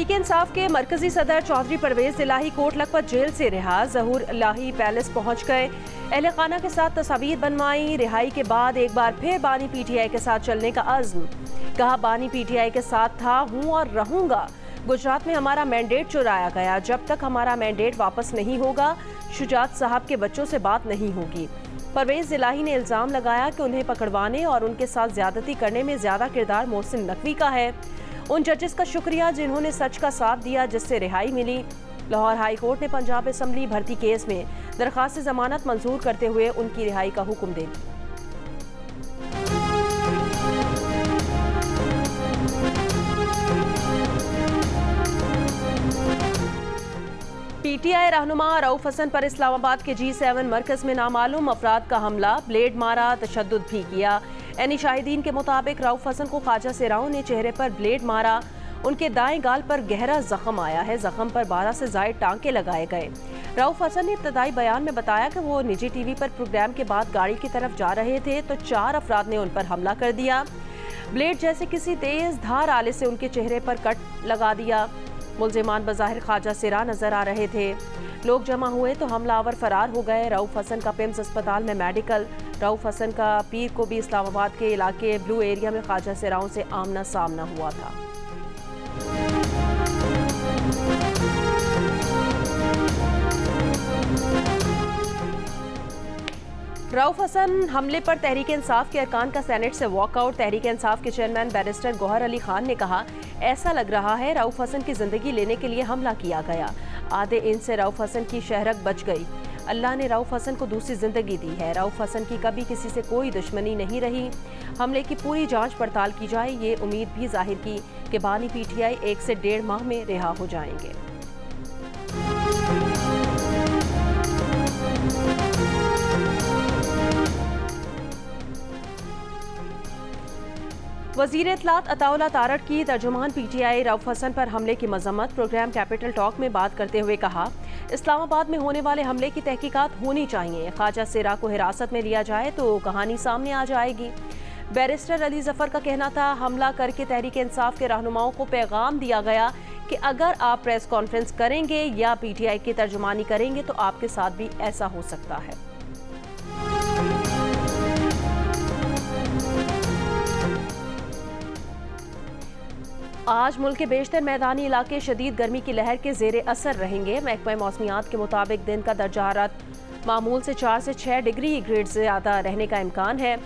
तहरीक-ए-इंसाफ के मरकजी सदर चौधरी परवेज इलाही कोट लखपत जेल से रिहा। ज़हूर इलाही पैलेस पहुंच गए, अहले खाना के साथ तस्वीर बनवाई। रिहाई के बाद एक बार फिर बानी पीटीआई के साथ चलने का अज़्म, कहा बानी पीटीआई के साथ था, हूँ और रहूंगा। गुजरात में हमारा मैंडेट चुराया गया, जब तक हमारा मैंडेट वापस नहीं होगा शुजात साहब के बच्चों से बात नहीं होगी। परवेज इलाही ने इल्ज़ाम लगाया कि उन्हें पकड़वाने और उनके साथ ज्यादती करने में ज्यादा किरदार मोहसिन नकवी का है। उन जजेस का शुक्रिया जिन्होंने सच का साथ दिया, जिससे रिहाई मिली। लाहौर हाई कोर्ट ने पंजाब असम्बली भर्ती केस में दरख्वास्त जमानत मंजूर करते हुए उनकी रिहाई का हुक्म दे दिया। पीटीआई रहनुमा रऊफ हसन पर इस्लामाबाद के G7 मरकज में नामालूम अफराद का हमला, ब्लेड मारा, तशद्दुद भी किया। एनी शाहिदीन के मुताबिक रऊफ हसन को ख्वाजा सेराओं ने चेहरे पर ब्लेड मारा, उनके दाएं गाल पर गहरा जख्म आया है। जख्म पर 12 से ज़ायद टांके लगाए गए। रऊफ हसन ने इब्तदाई बयान में बताया कि वो निजी टीवी पर प्रोग्राम के बाद गाड़ी की तरफ जा रहे थे तो 4 अफराद ने उन पर हमला कर दिया। ब्लेड जैसे किसी तेज धार आले से उनके चेहरे पर कट लगा दिया। मुल्जिमान बज़ाहिर ख्वाजा सेरा नजर आ रहे थे। लोग जमा हुए तो हमलावर फरार हो गए। रऊफ हसन का पिम्स अस्पताल में मेडिकल। रऊफ हसन का पीर को भी इस्लामाबाद के इलाके ब्लू एरिया में ख्वाजा सेराओं से आमना सामना हुआ था। रऊफ हसन हमले पर तहरीक-ए-इंसाफ के अरकान का सेनेट से वॉकआउट। तहरीक-ए-इंसाफ के चेयरमैन बैरिस्टर गौहर अली खान ने कहा, ऐसा लग रहा है रऊफ हसन की जिंदगी लेने के लिए हमला किया गया। आधे इंच से रऊफ हसन की शहरक बच गई। अल्लाह ने रऊफ हसन को दूसरी जिंदगी दी है। रऊफ हसन की कभी किसी से कोई दुश्मनी नहीं रही। हमले की पूरी जांच पड़ताल की जाए। ये उम्मीद भी जाहिर की कि बानी पीटीआई 1 से 1.5 माह में रिहा हो जाएंगे। वज़ीर इत्तलात अताउल्लाह तारड़ की तर्जुमान पीटीआई रऊफ हसन पर हमले की मजम्मत। प्रोग्राम कैपिटल टॉक में बात करते हुए कहा, इस्लामाबाद में होने वाले हमले की तहकीकात होनी चाहिए। ख्वाजा सेरा को हिरासत में लिया जाए तो कहानी सामने आ जाएगी। बैरिस्टर अली जफर का कहना था, हमला करके तहरीक-ए-इंसाफ के रहनुमाओं को पैगाम दिया गया कि अगर आप प्रेस कॉन्फ्रेंस करेंगे या पीटीआई की तर्जुमानी करेंगे तो आपके साथ भी ऐसा हो सकता है। आज मुल्क के बेशतर मैदानी इलाके शदीद गर्मी की लहर के जेर असर रहेंगे। महकमा मौसमियात के मुताबिक दिन का दर्जा हरारत मामूल से 4 से 6 डिग्री ग्रेड ज़्यादा रहने का इम्कान है।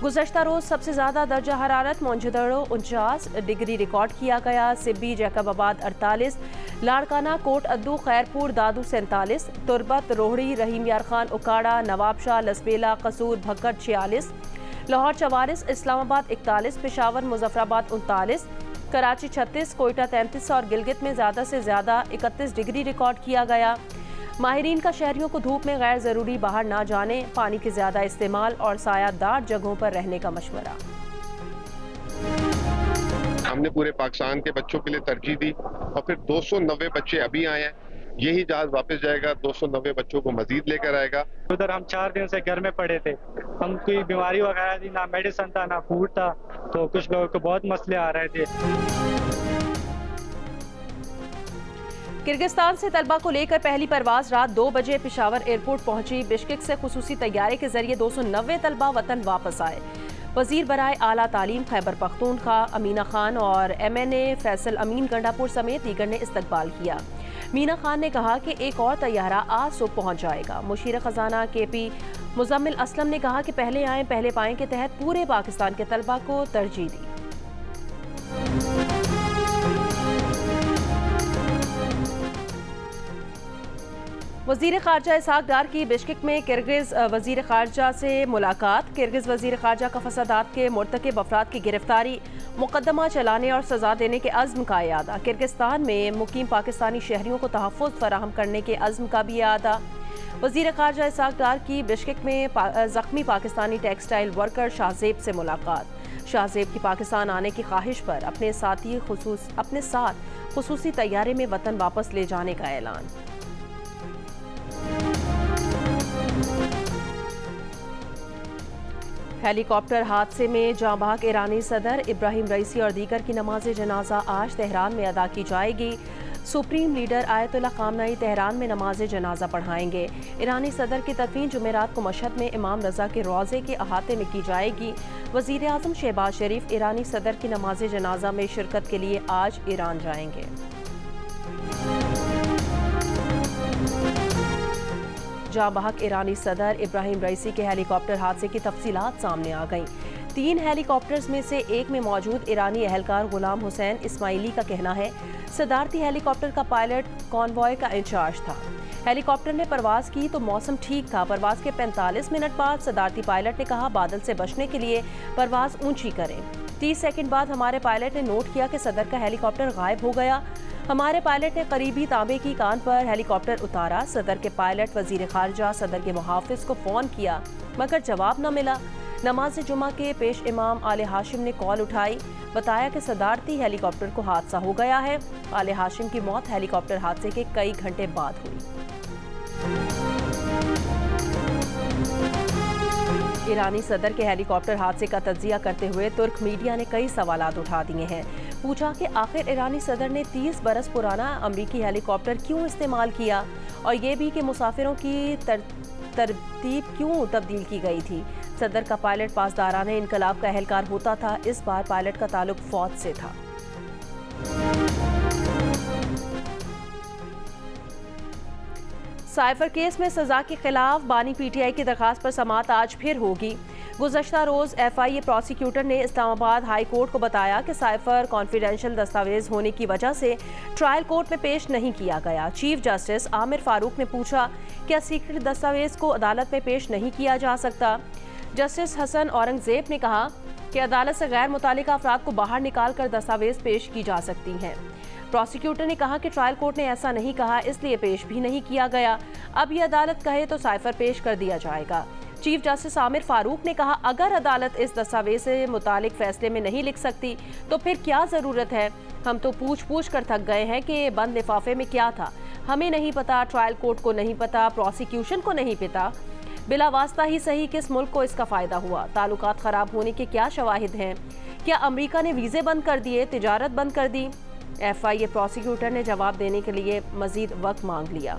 गुज़श्ता रोज़ सबसे ज़्यादा दर्जा हरारत मौजूदड़ो 49 डिग्री रिकॉर्ड किया गया। सिब्बी, जैकबाबाद 48, लाड़काना, कोट अद्दू, खैरपुर, दादू 47, तुरबत, रोहड़ी, रहीम यार खान, उकाड़ा, नवाबशाह, लसबेला, कसूर, भक्कड़ 46, लाहौर 44, इस्लामाबाद 41, पेशावर, मुजफ्फराबाद 39, कराची 36, कोयटा 33 और गिलगित में ज़्यादा से ज़्यादा 31 डिग्री रिकॉर्ड किया गया। माहिरीन का शहरियों को धूप में गैर ज़रूरी बाहर ना जाने, पानी के ज़्यादा इस्तेमाल और सायादार जगहों पर रहने का मशवरा। हमने पूरे पाकिस्तान के बच्चों के लिए तरजीह दी और फिर 290 बच्चे अभी आए हैं। यही जहाज वापस जाएगा, 290 बच्चों को मजीद लेकर आएगा। उधर हम 4 दिन से घर में पड़े थे, हम कोई बीमारी वगैरह थी, ना मेडिसिन था ना फूड था, तो कुछ लोगों को बहुत मसले आ रहे थे। किर्गिस्तान से तलबा को लेकर पहली परवाज रात 2 बजे पेशावर एयरपोर्ट पहुंची। बिश्केक से खुसूसी तैयारे के जरिए 290 तलबा वतन वापस आए। वजीर बराए आला तालीम खैबर पख्तूनख्वा अमीना खान और MNA फैसल अमीन गंडापुर समेत दीगर ने इस्तकबाल किया। मीना खान ने कहा कि एक और तैयारा आज सुबह पहुंच जाएगा। मुशीर खजाना KP मुजम्मिल असलम ने कहा कि पहले आए पहले पाएं के तहत पूरे पाकिस्तान के तलबा को तरजीह दी। वज़ीर ख़ारजा इसहाक डार की बिश्केक में किर्गिज़ वज़ीर ख़ारजा से मुलाकात। किर्गिज़ वज़ीर ख़ारजा का फसादात के मुर्तकिब अफराद की गिरफ्तारी, मुकदमा चलाने और सज़ा देने के अज़्म का यादा। किर्गिस्तान में मुकीम पाकिस्तानी शहरियों को तहफ़्फ़ुज़ फराहम करने के अज़्म का भी यादा। वज़ीर ख़ारजा इसहाक डार की बिश्केक में ज़ख्मी पाकिस्तानी टेक्सटाइल वर्कर शाहजेब से मुलाकात। शाहजेब की पाकिस्तान आने की ख्वाहिश पर अपने साथ खुसूसी तैयारे में वतन वापस ले जाने का ऐलान। हेलीकॉप्टर हादसे में जाँ बहक ईरानी सदर इब्राहिम रईसी और दीगर की नमाज जनाजा आज तेहरान में अदा की जाएगी। सुप्रीम लीडर आयतुल्लाह खामनई तेहरान में नमाज जनाजा पढ़ाएंगे। ईरानी सदर की तदफीन जुमेरात को मशहद में इमाम रजा के रोज़े के अहाते में की जाएगी। वज़ीर आज़म शहबाज शरीफ ईरानी सदर की नमाज जनाजा में शिरकत के लिए आज ईरान जाएंगे। जाँ बहक ईरानी सदर इब्राहिम रईसी के हेलीकॉप्टर हादसे की तफसीलात सामने आ गईं। 3 हेलीकॉप्टर्स में से एक में मौजूद ईरानी एहलकार गुलाम हुसैन इस्माइली का कहना है सदारती हेलीकॉप्टर का पायलट कॉन्वॉय का इंचार्ज था। हेलीकॉप्टर ने परवाज की तो मौसम ठीक था। परवाज के 45 मिनट बाद सदारती पायलट ने कहा बादल से बचने के लिए परवाज ऊंची करें। 30 सेकंड बाद हमारे पायलट ने नोट किया कि सदर का हेलीकॉप्टर गायब हो गया। हमारे पायलट ने करीबी तांबे की कान पर हेलीकॉप्टर उतारा। सदर के पायलट वजीर खारजा सदर के मुहाफिज को फ़ोन किया मगर जवाब न मिला। नमाज जुमा के पेश इमाम आले हाशिम ने कॉल उठाई, बताया कि सदारती हेलीकॉप्टर को हादसा हो गया है। आले हाशिम की मौत हेलीकॉप्टर हादसे के कई घंटे बाद हुई। ईरानी सदर के हेलीकॉप्टर हादसे का तज्जिया करते हुए तुर्क मीडिया ने कई सवालात उठा दिए हैं। पूछा कि आखिर ईरानी सदर ने 30 बरस पुराना अमरीकी हेलीकॉप्टर क्यों इस्तेमाल किया और ये भी कि मुसाफिरों की तरतीब क्यों तब्दील की गई थी। सदर का पायलट पासदाराने इनकलाब का एहलकार होता था। इस बार पायलट का ताल्लुक फौज से था। साइफर केस में सजा के खिलाफ बानी पीटीआई की दरखास्त पर समाअत आज फिर होगी। गुज़श्ता रोज़ एफआईए प्रोसिक्यूटर ने इस्लामाबाद हाई कोर्ट को बताया कि साइफर कॉन्फिडेंशियल दस्तावेज होने की वजह से ट्रायल कोर्ट में पेश नहीं किया गया। चीफ जस्टिस आमिर फारूक ने पूछा क्या सीक्रेट दस्तावेज को अदालत में पेश नहीं किया जा सकता। जस्टिस हसन औरंगजेब ने कहा कि अदालत से गैर मुतालिका अफराद को बाहर निकाल कर दस्तावेज पेश की जा सकती हैं। प्रोसिक्यूटर ने कहा कि ट्रायल कोर्ट ने ऐसा नहीं कहा, इसलिए पेश भी नहीं किया गया। अब ये अदालत कहे तो साइफर पेश कर दिया जाएगा। चीफ जस्टिस आमिर फारूक ने कहा अगर अदालत इस दस्तावेज से मुतालिक फैसले में नहीं लिख सकती तो फिर क्या ज़रूरत है। हम तो पूछ कर थक गए हैं कि बंद लिफाफे में क्या था, हमें नहीं पता, ट्रायल कोर्ट को नहीं पता, प्रोसिक्यूशन को नहीं पता। बिला वास्ता ही सही किस मुल्क को इसका फ़ायदा हुआ। ताल्लुकात ख़राब होने के क्या शवाहिद हैं। क्या अमरीका ने वीज़े बंद कर दिए, तिजारत बंद कर दी। एफआईए प्रोसिक्यूटर ने जवाब देने के लिए मज़ीद वक्त मांग लिया।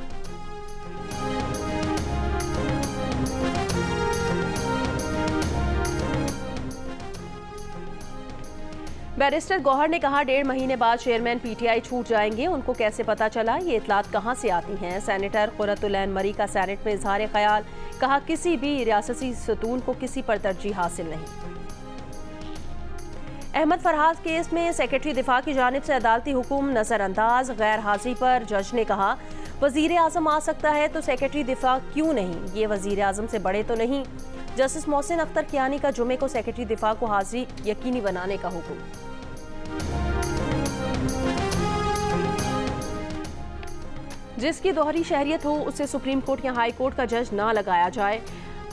बैरिस्टर गौहर ने कहा 1.5 महीने बाद चेयरमैन पीटीआई छूट जाएंगे। उनको कैसे पता चला, ये इतलात कहां से आती हैं। सेनेटर कुर्रतुल ऐन मरी का सेनेट में इजहार ख्याल, कहा किसी भी रियासती सतून को किसी पर तरजीह हासिल नहीं। अहमद फरहाद केस में सेक्रेटरी दिफा की जानिब से अदालती हुक्म नज़रअंदाज। गैर हाजिरी पर जज ने कहा वजीर आज़म आ सकता है तो सेक्रेटरी दिफा क्यों नहीं, ये वजीर आज़म से बड़े तो नहीं। जस्टिस मोहसिन अख्तर कियानी का जुमे को सेक्रेटरी दिफा को हाजिरी यकीनी बनाने का हुक्म। जिसकी दोहरी शहरियत हो उसे सुप्रीम कोर्ट या हाई कोर्ट का जज ना लगाया जाए।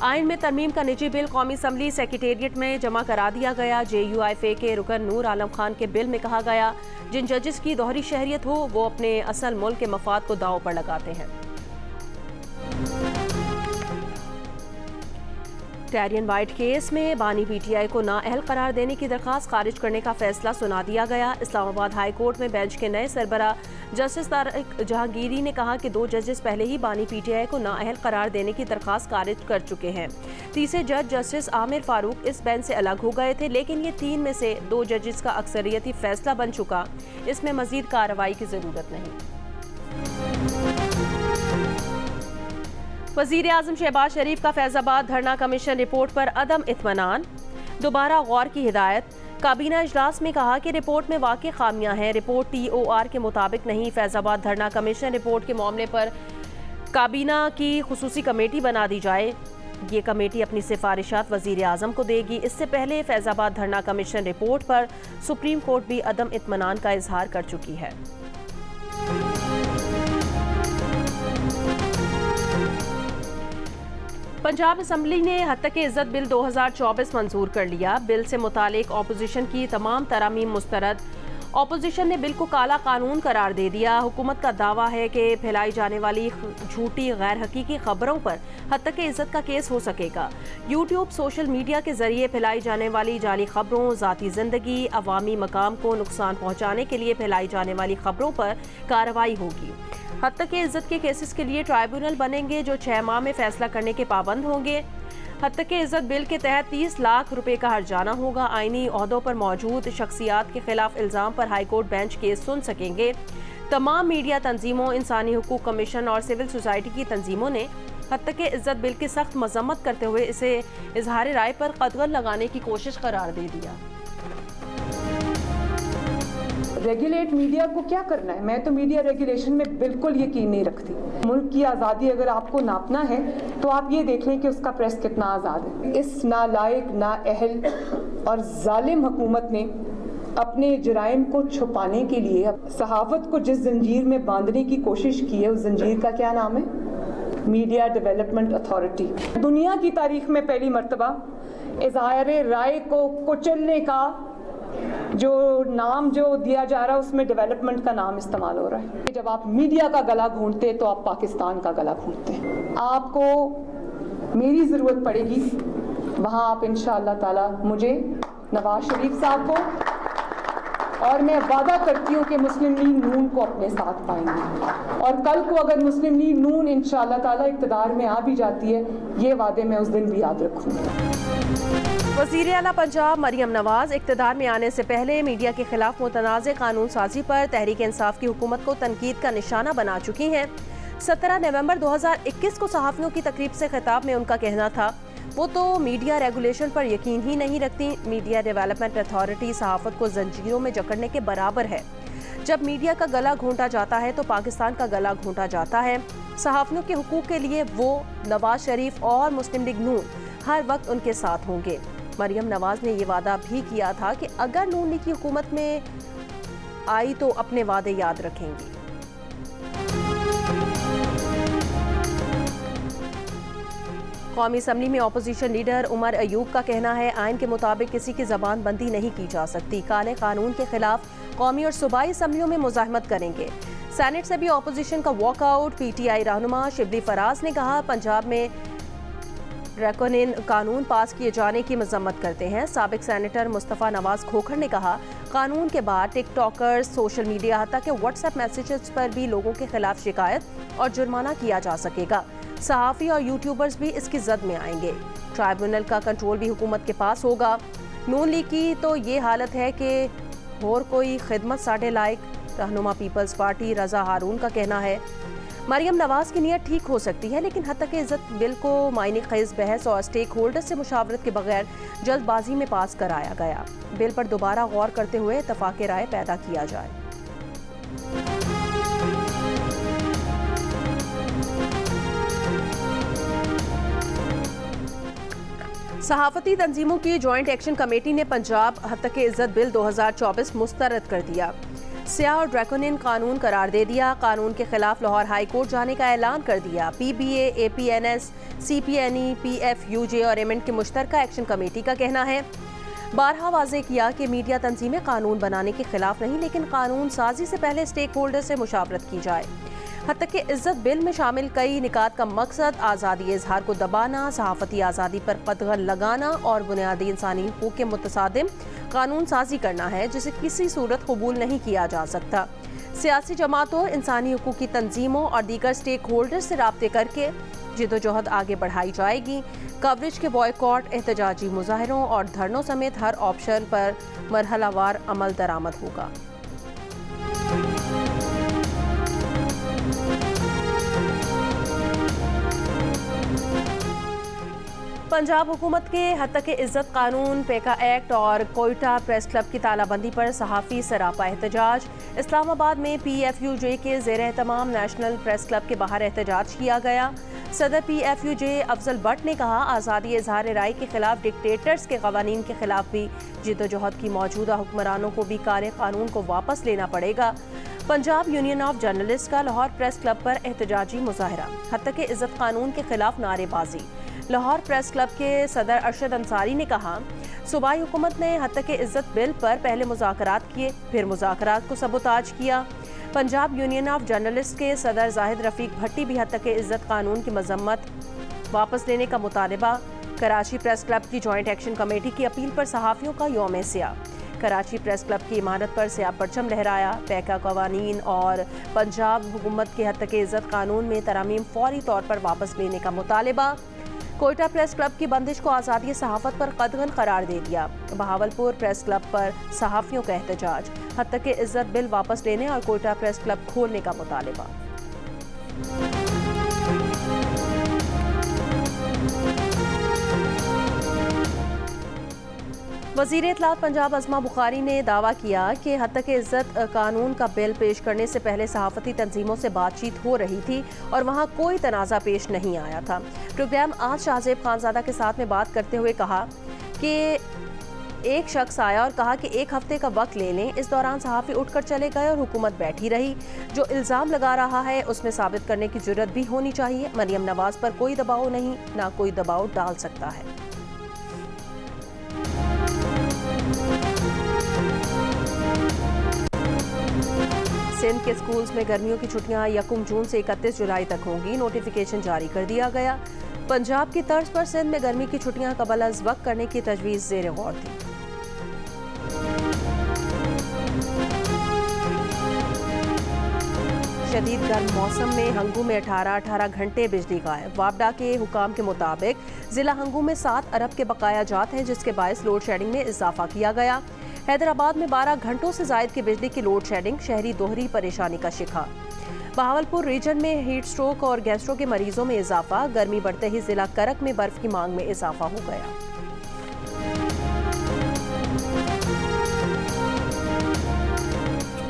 आइन में तरमीम का निजी बिल कौमी असम्बली सेक्रेटेरिएट में जमा करा दिया गया। JUIFA के रुकन नूर आलम खान के बिल में कहा गया जिन जजेस की दोहरी शहरियत हो वो अपने असल मुल्क के मफाद को दांव पर लगाते हैं। टैरियन वाइट केस में बानी पीटीआई को नाअहल करार देने की दरखास्त खारिज करने का फैसला सुना दिया गया। इस्लामाबाद हाई कोर्ट में बेंच के नए सरबरा जस्टिस तारिक जहांगीरी ने कहा कि 2 जजेस पहले ही बानी पीटीआई को नाअहल करार देने की दरखास्त खारिज कर चुके हैं। तीसरे जज जस्टिस आमिर फारूक इस बेंच से अलग हो गए थे, लेकिन ये 3 में से 2 जजेस का अक्सरियती फैसला बन चुका, इसमें मजीद कार्रवाई की जरूरत नहीं। वज़ीर आज़म शहबाज शरीफ का फैज़ाबाद धरना कमीशन रिपोर्ट पर अदम इत्मीनान, दोबारा गौर की हिदायत। काबीना इजलास में कहा कि रिपोर्ट में वाक़ई खामियां हैं, रिपोर्ट TOR के मुताबिक नहीं। फैज़ाबाद धरना कमीशन रिपोर्ट के मामले पर काबीना की खुसूसी कमेटी बना दी जाए। ये कमेटी अपनी सिफारिशात वज़ीर आज़म को देगी। इससे पहले फैज़ाबाद धरना कमीशन रिपोर्ट पर सुप्रीम कोर्ट भी अदम इत्मीनान का इजहार कर चुकी है। पंजाब असम्बली ने हत्तके इज़्ज़त बिल 2024 मंजूर कर लिया। बिल से मुतालिक ऑपोजिशन की तमाम तरामीम मुस्तरद ऑपोजिशन ने बिल को काला कानून करार दे दिया। हुकूमत का दावा है कि फैलाई जाने वाली झूठी गैर हकीकी खबरों पर हत्तक इज्जत का केस हो सकेगा। यूट्यूब सोशल मीडिया के जरिए फैलाई जाने वाली जाली खबरों, जाती जिंदगी, अवामी मकाम को नुकसान पहुंचाने के लिए फैलाई जाने वाली खबरों पर कार्रवाई होगी। हत्तक इज्जत के केसेस के लिए ट्राइब्यूनल बनेंगे जो 6 माह में फैसला करने के पाबंद होंगे। हत्तक इज्जत बिल के तहत 30 लाख रुपए का हर्जाना होगा। आईनी ओहदों पर मौजूद शख्सियात के खिलाफ इल्जाम पर हाईकोर्ट बेंच केस सुन सकेंगे। तमाम मीडिया तंजीमों, इंसानी हुकूक कमीशन और सिविल सोसाइटी की तंजीमों ने हत्तक इज्जत बिल की सख्त मजम्मत करते हुए इसे इजहार राय पर कदगन लगाने की कोशिश करार दे दिया। रेगुलेट मीडिया को क्या करना है? मैं तो मीडिया रेगुलेशन में बिल्कुल यकीन नहीं रखती। मुल्क की आज़ादी अगर आपको नापना है तो आप ये देख लें कि उसका प्रेस कितना आज़ाद है। इस नालायक, नाअहल और जालिम हुकूमत ने अपने जुराइम को छुपाने के लिए सहाफत को जिस जंजीर में बांधने की कोशिश की है, उस जंजीर का क्या नाम है? Media development authority. दुनिया की तारीख में पहली मर्तबा इज़हार राय को कुचलने का जो नाम जो दिया जा रहा है उसमें डेवलपमेंट का नाम इस्तेमाल हो रहा है। जब आप मीडिया का गला घूंटते हैं तो आप पाकिस्तान का गला घूंटते हैं। आपको मेरी ज़रूरत पड़ेगी, वहाँ आप इंशाअल्लाह ताला मुझे, नवाज शरीफ साहब को, और मैं वादा करती हूँ कि मुस्लिम लीग नून को अपने साथ पाएंगे। और कल को अगर मुस्लिम लीग नून इंशाअल्लाह ताला इक़्तिदार में आ भी जाती है, ये वादे मैं उस दिन भी याद रखूँगी। वज़ीर आला पंजाब मरियम नवाज इक़्तिदार में आने से पहले मीडिया के खिलाफ मुतनाज़ कानून साजी पर तहरीक इंसाफ की हुकूमत को तनकीद का निशाना बना चुकी हैं। 17 नवंबर 2021 को सहाफ़ियों की तकरीब से खिताब में उनका कहना था वो तो मीडिया रेगुलेशन पर यकीन ही नहीं रखती। मीडिया डेवलपमेंट अथॉरिटी सहाफ़त को जंजीरों में जकड़ने के बराबर है। जब मीडिया का गला घोंटा जाता है तो पाकिस्तान का गला घोंटा जाता है। सहाफ़ियों के हुकूक के लिए वो नवाज शरीफ और मुस्लिम लीग नून हर वक्त उनके साथ होंगे। मरियम नवाज ने ये वादा भी किया था कि अगर नून लीग की हुकूमत में आई तो अपने वादे याद रखेंगी। कौमी असम्बली में अपोजिशन लीडर उमर अयूब का कहना है आइन के मुताबिक किसी की जबान बंदी नहीं की जा सकती। काले कानून के खिलाफ कौमी और सूबाई असम्बलियों में मुजाहमत करेंगे। सेनेट से भी अपोजिशन का वॉकआउट। PTI रहनुमा शिबली फराज ने कहा पंजाब में ड्रैकोनियन कानून पास किए जाने की मजम्मत करते हैं। साबिक सेनेटर मुस्तफ़ा नवाज खोखर ने कहा कानून के बाद टिकटॉकर्स, सोशल मीडिया हत्ता के व्हाट्सएप मैसेजेस पर भी लोगों के खिलाफ शिकायत और जुर्माना किया जा सकेगा। सहाफ़ी और यूट्यूबर्स भी इसकी जद में आएंगे। ट्राइब्यूनल का कंट्रोल भी हुकूमत के पास होगा। नून लीग की तो ये हालत है कि और कोई खिदमत साढ़े लायक। रहनुमा पीपल्स पार्टी रजा हारून का कहना है मरियम नवाज की नीयत ठीक हो सकती है लेकिन हत्तक इज्जत बिल को मायने ख़ेज़ बहस और स्टेक होल्डर से मुशावरत के बगैर जल्दबाजी में पास कराया गया। बिल पर दोबारा गौर करते हुए इत्तफ़ाक़ राय पैदा किया जाए। सहाफ़ती तंजीमों की जॉइंट एक्शन कमेटी ने पंजाब हत्तक इज्जत बिल 2024 मुस्तरद कर दिया। स्याह और ड्रैकोनियन कानून करार दे दिया। कानून के खिलाफ लाहौर हाई कोर्ट जाने का ऐलान कर दिया। PBA, APNS, CPNE, PFUJ और एमेंट की मुश्तरका एक्शन कमेटी का कहना है बारहा वाज़े किया कि मीडिया तंजीमें कानून बनाने के खिलाफ नहीं लेकिन कानून साजी से पहले स्टेक होल्डर से मुशावरत की जाए। हत्तक इज्जत बिल में शामिल कई निकात का मकसद आज़ादी इजहार को दबाना, सहाफ़ती आज़ादी पर कदगन लगाना और बुनियादी इंसानी हुकूक के मुतसादिम कानून साजी करना है जिसे किसी सूरत कबूल नहीं किया जा सकता। सियासी जमातों, इंसानी हुकूक की तंजीमों और दीगर स्टेक होल्डर से राब्ते करके जिद्दोजहद आगे बढ़ाई जाएगी। कवरेज के बॉयकॉट, एहतजाजी मुजाहरों और धरनों समेत हर ऑप्शन पर मरहलावार अमल दरामद होगा। पंजाब हुकूमत के हत्तक इज्जत कानून, पेका एक्ट और कोयटा प्रेस क्लब की तालाबंदी पर सहाफ़ी सरापा एहतजाज। इस्लामाबाद में PFUJ के ज़ेर एहतमाम नेशनल प्रेस क्लब के बाहर एहतजाज किया गया। सदर PFUJ अफजल भट्ट ने कहा आज़ादी इजहार राय के खिलाफ डिक्टेटर्स के कवानीन के खिलाफ भी जिद्दोजहद की मौजूदा हुक्मरानों को भी काले कानून को वापस लेना पड़ेगा। पंजाब यूनियन ऑफ जर्नलिस्ट का लाहौर प्रेस क्लब पर एहतजाजी मुजाहरा। हत्तक इज्जत कानून के खिलाफ नारेबाजी। लाहौर प्रेस क्लब के सदर अरशद अंसारी ने कहा सूबाई हुकूमत ने हद के इज्जत बिल पर पहले मुज़ाकरात किए, फिर मुज़ाकरात को सबूताज किया। पंजाब यूनियन ऑफ जर्नलिस्ट के सदर जाहिद रफीक भट्टी भी हद के इज्जत कानून की मजम्मत, वापस लेने का मुतालबा। कराची प्रेस क्लब की जॉइंट एक्शन कमेटी की अपील पर सहाफ़ियों का यौम सियाह। कराची प्रेस क्लब की इमारत पर सियाह परचम लहराया। पैका कवानीन और पंजाब हुकूमत के हद के इज्जत कानून में तरामीम फौरी तौर पर वापस लेने का मुतालबा। कोयटा प्रेस क्लब की बंदिश को आज़ादी सहाफ़त पर कदगन करार दे दिया। बहावलपुर प्रेस क्लब पर सहाफ़ियों का एहतजाज, हद के इज्जत बिल वापस लेने और कोयटा प्रेस क्लब खोलने का मुतालबा। वज़ीर इत्तलात पंजाब अज़मा बुखारी ने दावा किया कि हद तक इज्जत कानून का बिल पेश करने से पहले सहाफ़ती तंजीमों से बातचीत हो रही थी और वहाँ कोई तनाज़ा पेश नहीं आया था। प्रोग्राम आज शाहजेब खानज़ादा के साथ में बात करते हुए कहा कि एक शख्स आया और कहा कि एक हफ्ते का वक्त ले लें। इस दौरान सहाफ़ी उठकर चले गए और हुकूमत बैठी रही। जो इल्ज़ाम लगा रहा है उसमें साबित करने की जुर्रत भी होनी चाहिए। मरियम नवाज़ पर कोई दबाव नहीं, ना कोई दबाव डाल सकता है। सिंध के स्कूल्स में गर्मियों की छुट्टियां 1 जून से 31 जुलाई तक होंगी। नोटिफिकेशन जारी कर दिया गया। पंजाब की तर्ज पर सिंध में गर्मी की छुट्टियां कबल अज़ वक्त करने की तजवीज़ ज़ेर गौर थी। शदीद गर्म मौसम में हंगू में 18 घंटे बिजली गायब। वापडा के हुकाम के मुताबिक जिला हंगू में 7 अरब के बकाया जात हैं, जिसके बायस लोड शेडिंग में इजाफा किया गया। हैदराबाद में 12 घंटों से जायद की बिजली की लोड शेडिंग, शहरी दोहरी परेशानी का शिकार। बहावलपुर रीजन में हीट स्ट्रोक और गैस्ट्रो के मरीजों में इजाफा। गर्मी बढ़ते ही जिला करक में बर्फ की मांग में इजाफा हो गया।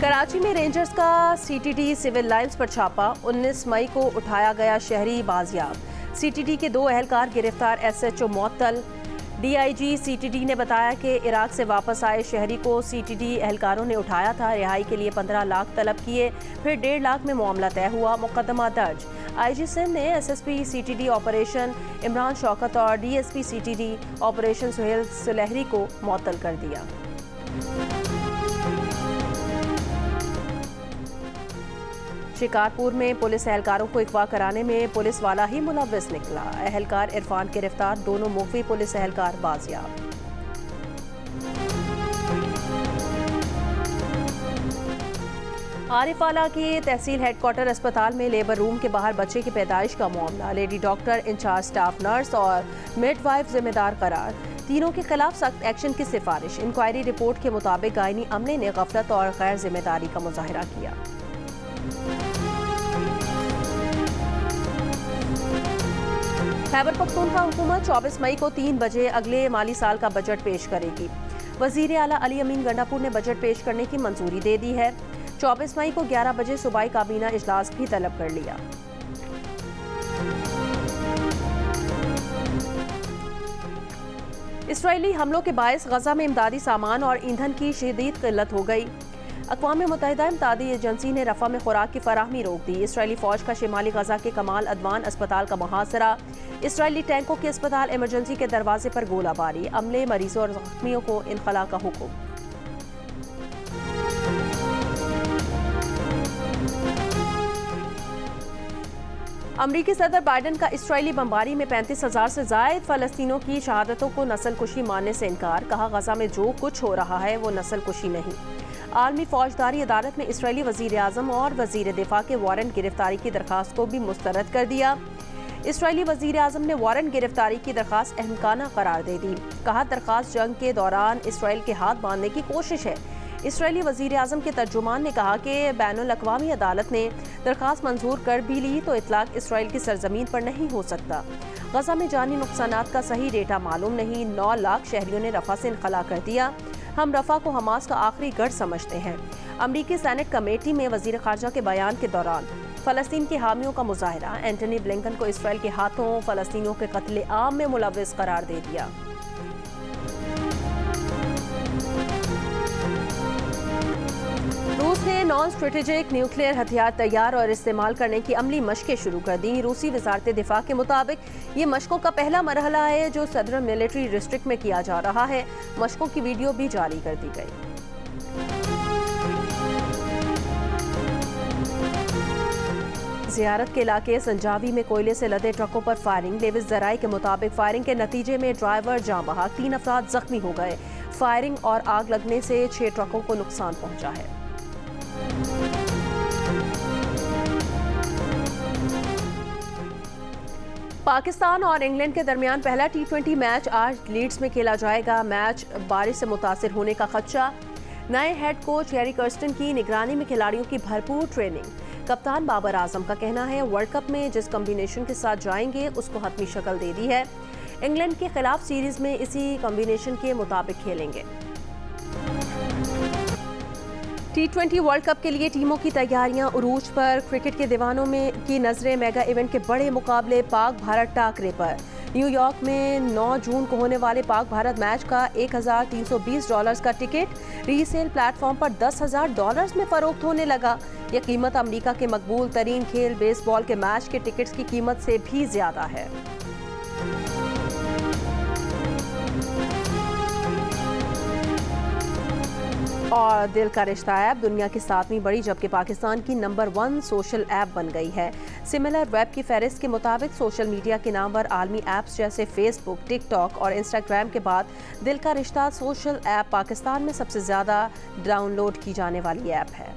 कराची में रेंजर्स का सीटीडी सिविल लाइन्स पर छापा। 19 मई को उठाया गया शहरी बाजियाब। सीटीडी के 2 एहलकार गिरफ्तार, SHO मुअत्तल। DIG सीटीडी ने बताया कि इराक से वापस आए शहरी को सीटीडी एहलकारों ने उठाया था। रिहाई के लिए 15 लाख तलब किए, फिर 1.5 लाख में मामला तय हुआ। मुकदमा दर्ज। IG सिंध ने SSP CTD operation Imran Shaukat और DSP CTD operation Suhail Sulehri को मुअत्तल कर दिया। शिकारपुर में पुलिस एहलकारों को अगवा कराने में पुलिस वाला ही मुलव्विस निकला। एहलकार इरफान गिरफ्तार, दोनों मुख्फी पुलिस एहलकार बाजियाब। आरिफाला के तहसील हेडक्वार्टर अस्पताल में लेबर रूम के बाहर बच्चे की पैदाइश का मामला। Lady doctor, incharge staff nurse और मिडवाइफ जिम्मेदार करार। तीनों के खिलाफ सख्त एक्शन की सिफारिश। इंक्वायरी रिपोर्ट के मुताबिक गायनी अमले ने गफलत और गैर जिम्मेदारी का मुजाहिरा किया। खैबर पख्तूनख्वा हुकूमत 24 मई को 3 बजे अगले माली साल का बजट पेश करेगी। वजीर आला अली अमीन गंडापुर ने बजट पेश करने की मंजूरी दे दी है। 24 मई को 11 बजे सूबाई काबीना इजलास भी तलब कर लिया। इसराइली हमलों के बायस गजा में इमदादी सामान और ईंधन की शदीद किल्लत हो गई। अक़वाम मुत्तहिदा इमदादी एजेंसी ने रफ़ा में खुराक की फराहमी रोक दी। इसराइली फ़ौज का शिमाली गजा के कमाल अदवान अस्पताल का मुहासरा। इसराइली टैंकों के अस्पताल इमरजेंसी के दरवाजे पर गोलाबारी। अमले, मरीजों और जख्मियों को इनखला का हुक्म। अमरीकी सदर बाइडन का इसराइली बमबारी में 35,000 से ज़ायद फ़लस्तीनियों की शहादतों को नस्ल कुशी मानने से इनकार। कहा, गजा में जो कुछ हो रहा है वो नस्ल कुशी नहीं। आलमी फौजदारी अदालत ने इसराइली वज़ीर आज़म और वज़ीर दिफा के वारंट गिरफ्तारी की दरख्वास्त को भी मुस्तरद कर दिया। इसराइली वज़ीर आज़म ने वारंट गिरफ्तारी की दरख्वास्त अहमकाना करार दे दी। कहा, दरख्वास्त जंग के दौरान इसराइल के हाथ बांधने की कोशिश है। इसराइली वज़ीर आज़म के तर्जुमान ने कहा कि बैनुल अक़वामी अदालत ने दरख्वास्त मंजूर कर भी ली तो इतलाक़ इसराइल की सरजमीन पर नहीं हो सकता। गजा में जानी नुकसानात का सही डेटा मालूम नहीं। 9 लाख शहरियों ने रफ़ा से इनखला कर दिया। हम रफ़ा को हमास का आखिरी गढ़ समझते हैं। अमरीकी सेनेट कमेटी में वज़ीर ख़ारजा के बयान के दौरान फ़लस्तीन के हामियों का मुजाहरा। एंटनी ब्लिंकन को इसराइल के हाथों फ़लस्तीनियों के कत्ले आम में मुलव्विस करार दे दिया। रूस ने नॉन स्ट्रेटेजिक न्यूक्लियर हथियार तैयार और इस्तेमाल करने की अमली मशकें शुरू कर दी। रूसी वजारत दिफा के मुताबिक ये मशकों का पहला मरहला है जो सदर्न मिलिट्री डिस्ट्रिक्ट में किया जा रहा है। मशकों की वीडियो भी जारी कर दी गई। जियारत के इलाके संजावी में कोयले से लदे ट्रकों पर फायरिंग। लेविस जराई के मुताबिक फायरिंग के नतीजे में ड्राइवर जाँ बहक, 3 अफराद जख्मी हो गए। फायरिंग और आग लगने से 6 ट्रकों को नुकसान पहुंचा है। पाकिस्तान और इंग्लैंड के दरमियान पहला T20 मैच आज लीड्स में खेला जाएगा। मैच बारिश से मुतासिर होने का खदशा। नए हेड कोच हैरी कर्स्टन की निगरानी में खिलाड़ियों की भरपूर ट्रेनिंग। कप्तान बाबर आजम का कहना है वर्ल्ड कप में जिस कॉम्बिनेशन के साथ जाएंगे उसको हतमी शक्ल दे दी है। इंग्लैंड के खिलाफ सीरीज में इसी कॉम्बिनेशन के मुताबिक खेलेंगे। T20 वर्ल्ड कप के लिए टीमों की तैयारियां उरूज पर। क्रिकेट के दीवानों में की नजरें मेगा इवेंट के बड़े मुकाबले पाक भारत टाकरे पर। न्यूयॉर्क में 9 जून को होने वाले पाक भारत मैच का $1,320 का टिकट रीसेल प्लेटफॉर्म पर $10,000 में फरोख्त होने लगा। यह कीमत अमेरिका के मकबूल तरीन खेल बेसबॉल के मैच के टिकट्स की कीमत से भी ज्यादा है। और दिल का रिश्ता ऐप दुनिया की 7वीं बड़ी जबकि पाकिस्तान की नंबर 1 सोशल ऐप बन गई है। सिमिलर वेब की फहरिस्त के मुताबिक सोशल मीडिया के नामवर आलमी ऐप्स जैसे फेसबुक, टिकटॉक और इंस्टाग्राम के बाद दिल का रिश्ता सोशल ऐप पाकिस्तान में सबसे ज़्यादा डाउनलोड की जाने वाली ऐप है।